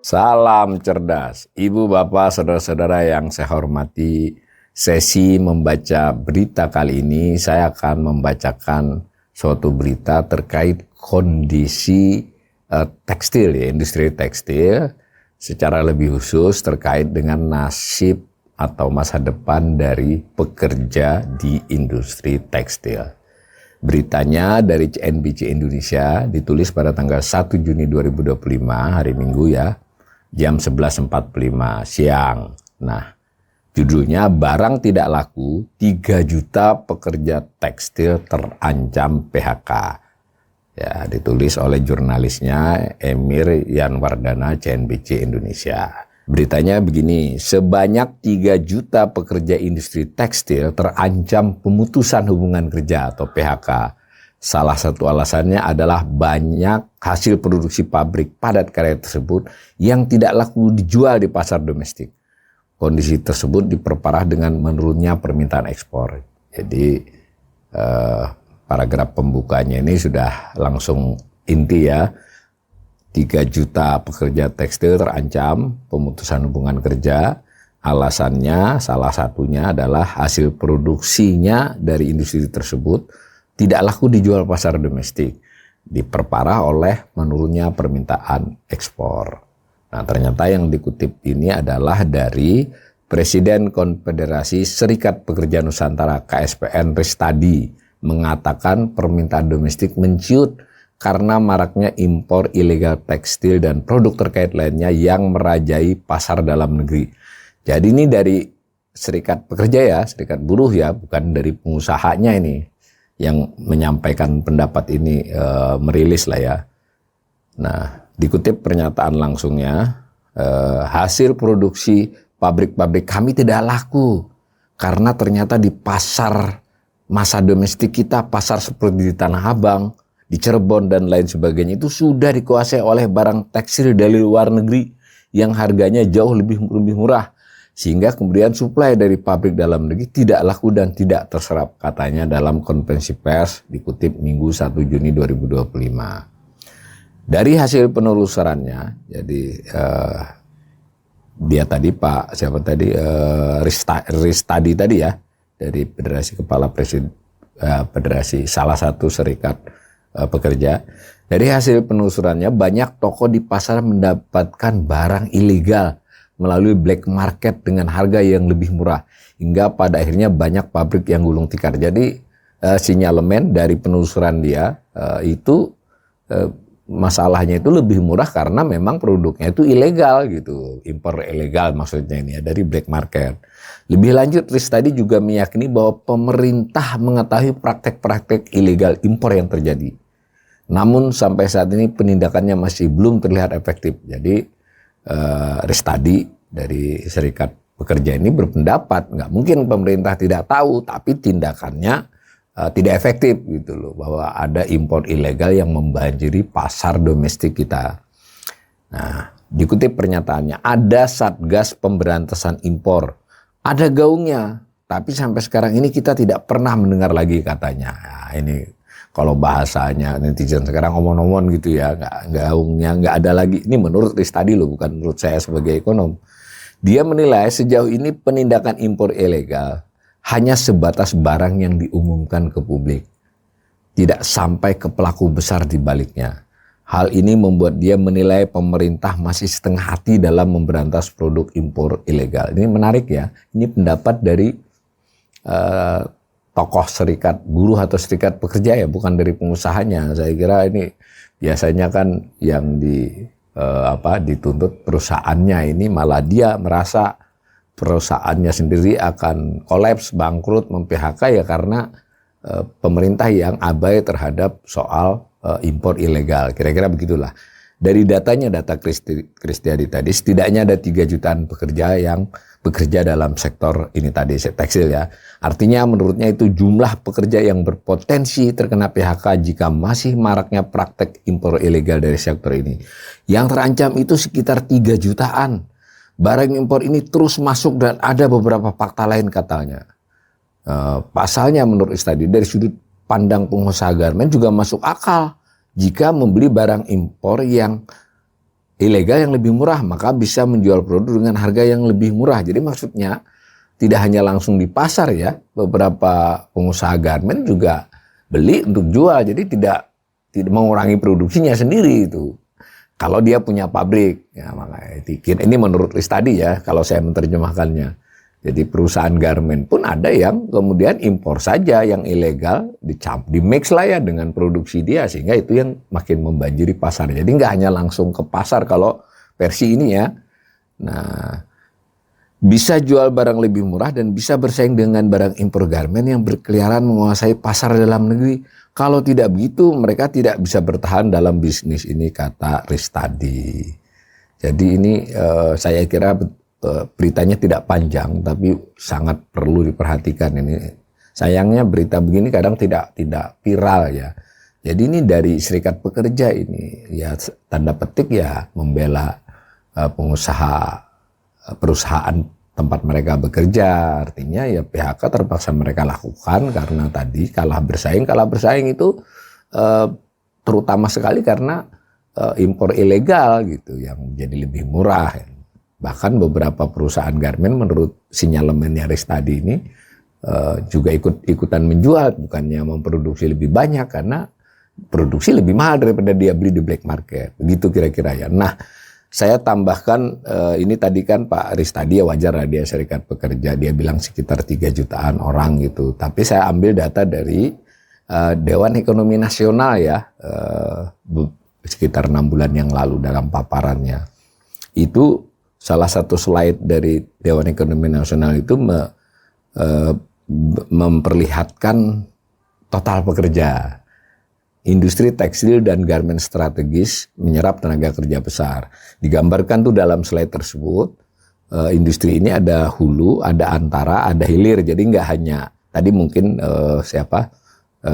Salam cerdas, Ibu, Bapak, Saudara-saudara yang saya hormati. Sesi membaca berita kali ini saya akan membacakan suatu berita terkait kondisi tekstil, ya, industri tekstil, secara lebih khusus terkait dengan nasib atau masa depan dari pekerja di industri tekstil. Beritanya dari CNBC Indonesia, ditulis pada tanggal 1 Juni 2025, hari Minggu ya, jam 11.45 siang. Nah, judulnya barang tidak laku, 3 juta pekerja tekstil terancam PHK. Ya, ditulis oleh jurnalisnya Emir Yanwardana, CNBC Indonesia. Beritanya begini, sebanyak 3 juta pekerja industri tekstil terancam pemutusan hubungan kerja atau PHK. Salah satu alasannya adalah banyak hasil produksi pabrik padat karya tersebut yang tidak laku dijual di pasar domestik. Kondisi tersebut diperparah dengan menurunnya permintaan ekspor. Jadi paragraf pembukanya ini sudah langsung inti ya. 3 juta pekerja tekstil terancam pemutusan hubungan kerja. Alasannya salah satunya adalah hasil produksinya dari industri tersebut tidak laku dijual pasar domestik, diperparah oleh menurunnya permintaan ekspor. Nah, ternyata yang dikutip ini adalah dari Presiden Konfederasi Serikat Pekerja Nusantara KSPN Ristadi mengatakan permintaan domestik menciut karena maraknya impor ilegal tekstil dan produk terkait lainnya yang merajai pasar dalam negeri. Jadi ini dari serikat pekerja ya, serikat buruh ya, bukan dari pengusahanya ini yang menyampaikan pendapat ini, merilis lah ya. Nah, dikutip pernyataan langsungnya, hasil produksi pabrik-pabrik kami tidak laku karena ternyata di pasar masa domestik kita, pasar seperti di Tanah Abang, di Cirebon dan lain sebagainya itu sudah dikuasai oleh barang tekstil dari luar negeri yang harganya jauh lebih murah. Sehingga kemudian suplai dari pabrik dalam negeri tidak laku dan tidak terserap, katanya dalam konferensi pers dikutip Minggu 1 Juni 2025. Dari hasil penelusurannya, jadi dia tadi Pak siapa tadi Ristadi tadi ya, dari Federasi Kepala Federasi salah satu serikat pekerja. Dari hasil penelusurannya banyak toko di pasar mendapatkan barang ilegal melalui black market dengan harga yang lebih murah, hingga pada akhirnya banyak pabrik yang gulung tikar. Jadi sinyalemen dari penelusuran dia itu masalahnya itu lebih murah karena memang produknya itu ilegal gitu, impor ilegal maksudnya ini ya, dari black market. Lebih lanjut, Ristadi juga meyakini bahwa pemerintah mengetahui praktek-praktek ilegal impor yang terjadi. Namun sampai saat ini penindakannya masih belum terlihat efektif. Jadi Ristadi dari Serikat Pekerja ini berpendapat nggak mungkin pemerintah tidak tahu, tapi tindakannya tidak efektif gitu loh, bahwa ada impor ilegal yang membanjiri pasar domestik kita. Nah, dikutip pernyataannya, ada Satgas Pemberantasan Impor, ada gaungnya, tapi sampai sekarang ini kita tidak pernah mendengar lagi katanya. Nah, ini kalau bahasanya netizen sekarang omong-omong gitu ya, gaungnya nggak ada lagi. Ini menurut Ristadi loh, bukan menurut saya sebagai ekonom. Dia menilai sejauh ini penindakan impor ilegal hanya sebatas barang yang diumumkan ke publik, tidak sampai ke pelaku besar di baliknya. Hal ini membuat dia menilai pemerintah masih setengah hati dalam memberantas produk impor ilegal. Ini menarik ya, ini pendapat dari tokoh serikat buruh atau serikat pekerja ya, bukan dari pengusahanya. Saya kira ini biasanya kan yang dituntut perusahaannya, ini malah dia merasa perusahaannya sendiri akan kolaps, bangkrut, mem-PHK ya karena pemerintah yang abai terhadap soal impor ilegal. Kira-kira begitulah. Dari datanya, data Kristiadi tadi, setidaknya ada 3 jutaan pekerja yang bekerja dalam sektor ini tadi, tekstil ya. Artinya menurutnya itu jumlah pekerja yang berpotensi terkena PHK jika masih maraknya praktek impor ilegal dari sektor ini. Yang terancam itu sekitar 3 jutaan. Barang impor ini terus masuk dan ada beberapa fakta lain katanya. Pasalnya menurut Istadi dari sudut pandang pengusaha garmen juga masuk akal. Jika membeli barang impor yang ilegal yang lebih murah, maka bisa menjual produk dengan harga yang lebih murah. Jadi maksudnya tidak hanya langsung di pasar ya, beberapa pengusaha garmen juga beli untuk jual. Jadi tidak mengurangi produksinya sendiri itu. Kalau dia punya pabrik, ya makanya ini menurut Ristadi ya, kalau saya menerjemahkannya. Jadi perusahaan garmen pun ada yang kemudian impor saja yang ilegal, di mix lah ya dengan produksi dia, sehingga itu yang makin membanjiri pasar. Jadi nggak hanya langsung ke pasar kalau versi ini ya. Nah, bisa jual barang lebih murah dan bisa bersaing dengan barang impor garmen yang berkeliaran menguasai pasar dalam negeri. Kalau tidak begitu, mereka tidak bisa bertahan dalam bisnis ini, kata Ristadi. Jadi ini saya kira beritanya tidak panjang, tapi sangat perlu diperhatikan ini. Sayangnya berita begini kadang tidak viral ya. Jadi ini dari Serikat Pekerja ini, ya tanda petik ya membela pengusaha perusahaan tempat mereka bekerja. Artinya ya PHK terpaksa mereka lakukan karena tadi kalah bersaing itu terutama sekali karena impor ilegal gitu yang jadi lebih murah. Bahkan beberapa perusahaan garmen menurut sinyalemennya Ristadi ini juga ikutan menjual, bukannya memproduksi lebih banyak karena produksi lebih mahal daripada dia beli di black market. Begitu kira-kira ya. Nah, saya tambahkan ini tadi kan Pak Ristadi ya wajar lah dia Serikat Pekerja, dia bilang sekitar 3 jutaan orang gitu. Tapi saya ambil data dari Dewan Ekonomi Nasional ya, sekitar 6 bulan yang lalu dalam paparannya. Itu salah satu slide dari Dewan Ekonomi Nasional itu memperlihatkan total pekerja. Industri tekstil dan garmen strategis menyerap tenaga kerja besar. Digambarkan tuh dalam slide tersebut, industri ini ada hulu, ada antara, ada hilir. Jadi nggak hanya, tadi mungkin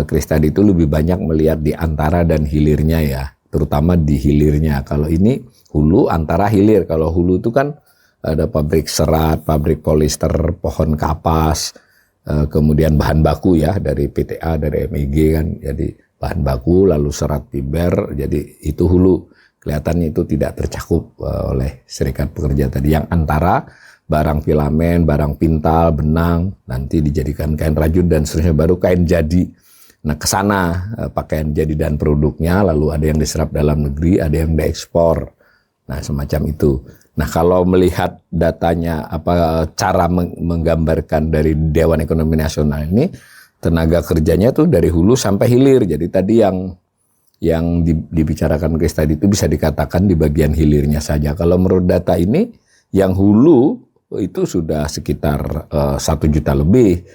Chris tadi itu lebih banyak melihat di antara dan hilirnya ya, terutama di hilirnya. Kalau ini hulu, antara, hilir. Kalau hulu itu kan ada pabrik serat, pabrik polister, pohon kapas, kemudian bahan baku ya dari PTA, dari MEG kan. Jadi bahan baku, lalu serat fiber, jadi itu hulu. Kelihatannya itu tidak tercakup oleh Serikat Pekerja tadi. Yang antara barang filamen, barang pintal, benang, nanti dijadikan kain rajut dan seterusnya, baru kain jadi. Nah, ke sana pakaian jadi dan produknya, lalu ada yang diserap dalam negeri, ada yang diekspor. Nah, semacam itu. Nah, kalau melihat datanya, cara menggambarkan dari Dewan Ekonomi Nasional ini, tenaga kerjanya tuh dari hulu sampai hilir. Jadi tadi yang dibicarakan Chris tadi itu bisa dikatakan di bagian hilirnya saja. Kalau menurut data ini, yang hulu itu sudah sekitar 1 juta lebih.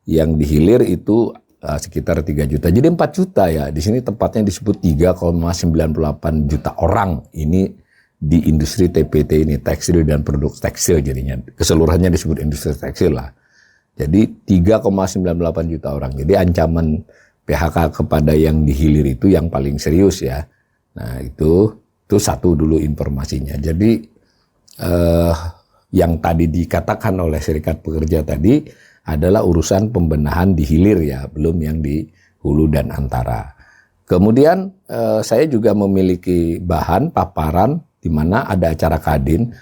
Yang di hilir itu sekitar 3 juta. Jadi 4 juta ya. Di sini tepatnya disebut 3,98 juta orang. Ini di industri TPT ini, tekstil dan produk tekstil jadinya. Keseluruhannya disebut industri tekstil lah. Jadi 3,98 juta orang. Jadi ancaman PHK kepada yang dihilir itu yang paling serius ya. Nah itu satu dulu informasinya. Jadi yang tadi dikatakan oleh Serikat Pekerja tadi adalah urusan pembenahan di hilir ya, belum yang di hulu dan antara. Kemudian saya juga memiliki bahan paparan di mana ada acara Kadin.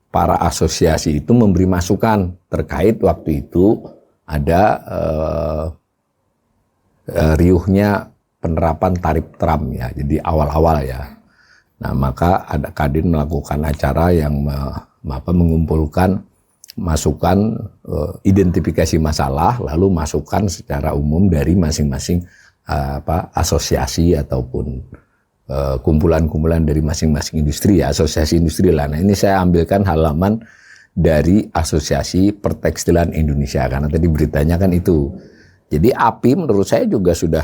Para asosiasi itu memberi masukan terkait waktu itu ada riuhnya penerapan tarif tram ya, jadi awal-awal ya. Nah, maka ada Kadin melakukan acara yang mengumpulkan masukan, identifikasi masalah, lalu masukan secara umum dari masing-masing asosiasi ataupun kumpulan-kumpulan dari masing-masing industri ya, asosiasi industri lah. Nah, ini saya ambilkan halaman dari Asosiasi Pertekstilan Indonesia karena tadi beritanya kan itu. Jadi API menurut saya juga sudah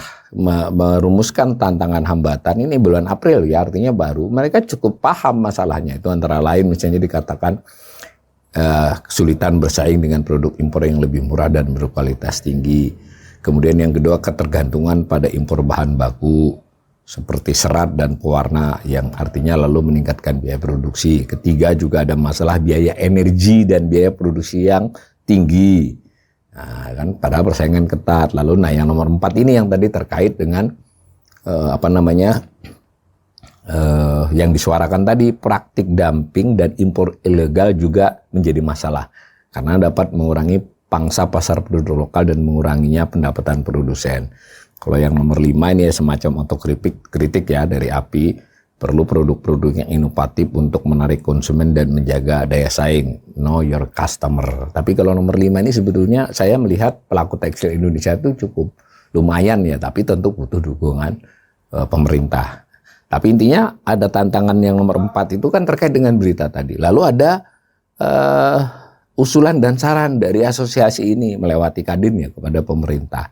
merumuskan tantangan hambatan ini bulan April ya, artinya baru. Mereka cukup paham masalahnya itu, antara lain misalnya dikatakan kesulitan bersaing dengan produk impor yang lebih murah dan berkualitas tinggi. Kemudian yang kedua, ketergantungan pada impor bahan baku seperti serat dan pewarna yang artinya lalu meningkatkan biaya produksi. Ketiga juga ada masalah biaya energi dan biaya produksi yang tinggi. Nah, kan padahal persaingan ketat. Lalu yang nomor 4 ini yang tadi terkait dengan yang disuarakan tadi, praktik dumping dan impor ilegal juga menjadi masalah karena dapat mengurangi pangsa pasar produk lokal dan menguranginya pendapatan produsen. Kalau yang nomor 5 ini ya semacam otokritik ya dari API, perlu produk-produk yang inovatif untuk menarik konsumen dan menjaga daya saing, know your customer. Tapi kalau nomor 5 ini sebetulnya saya melihat pelaku tekstil Indonesia itu cukup lumayan ya, tapi tentu butuh dukungan pemerintah. Tapi intinya ada tantangan yang nomor 4 itu kan terkait dengan berita tadi. Lalu ada usulan dan saran dari asosiasi ini melewati Kadin ya kepada pemerintah.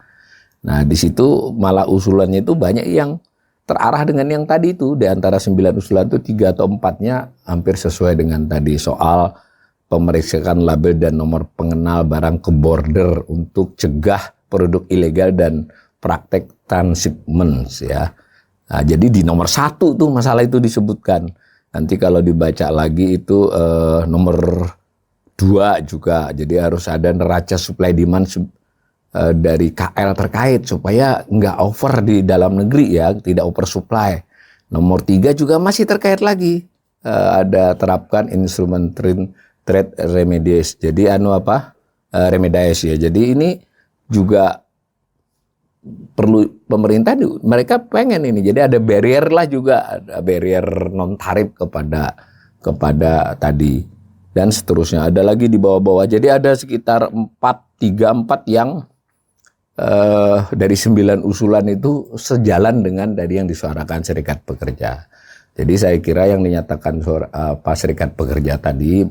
Nah di situ malah usulannya itu banyak yang terarah dengan yang tadi itu. Di antara 9 usulan itu 3 atau 4-nya hampir sesuai dengan tadi soal pemeriksaan label dan nomor pengenal barang ke border untuk cegah produk ilegal dan praktek transshipment ya. Nah, jadi di nomor 1 tuh masalah itu disebutkan. Nanti kalau dibaca lagi itu nomor 2 juga. Jadi harus ada neraca supply demand dari KL terkait supaya nggak over di dalam negeri ya, tidak oversupply. Nomor 3 juga masih terkait lagi, ada terapkan instrumen trade remedies. Jadi remedies ya. Jadi ini juga perlu pemerintah, mereka pengen ini. Jadi ada barrier lah juga, ada barrier non tarif kepada tadi dan seterusnya. Ada lagi di bawah-bawah. Jadi ada sekitar 3-4 yang dari 9 usulan itu sejalan dengan dari yang disuarakan Serikat Pekerja. Jadi saya kira yang dinyatakan Serikat Pekerja tadi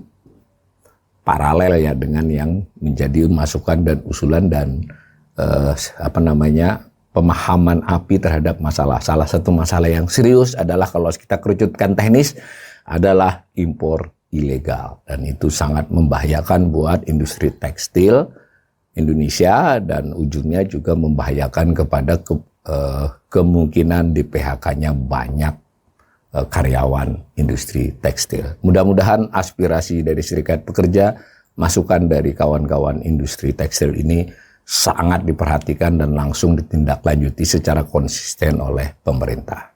paralel ya dengan yang menjadi masukan dan usulan dan pemahaman API terhadap masalah. Salah satu masalah yang serius adalah kalau kita kerucutkan teknis adalah impor ilegal, dan itu sangat membahayakan buat industri tekstil Indonesia dan ujungnya juga membahayakan kepada kemungkinan di PHK-nya banyak karyawan industri tekstil. Mudah-mudahan aspirasi dari Serikat Pekerja, masukan dari kawan-kawan industri tekstil ini sangat diperhatikan dan langsung ditindaklanjuti secara konsisten oleh pemerintah.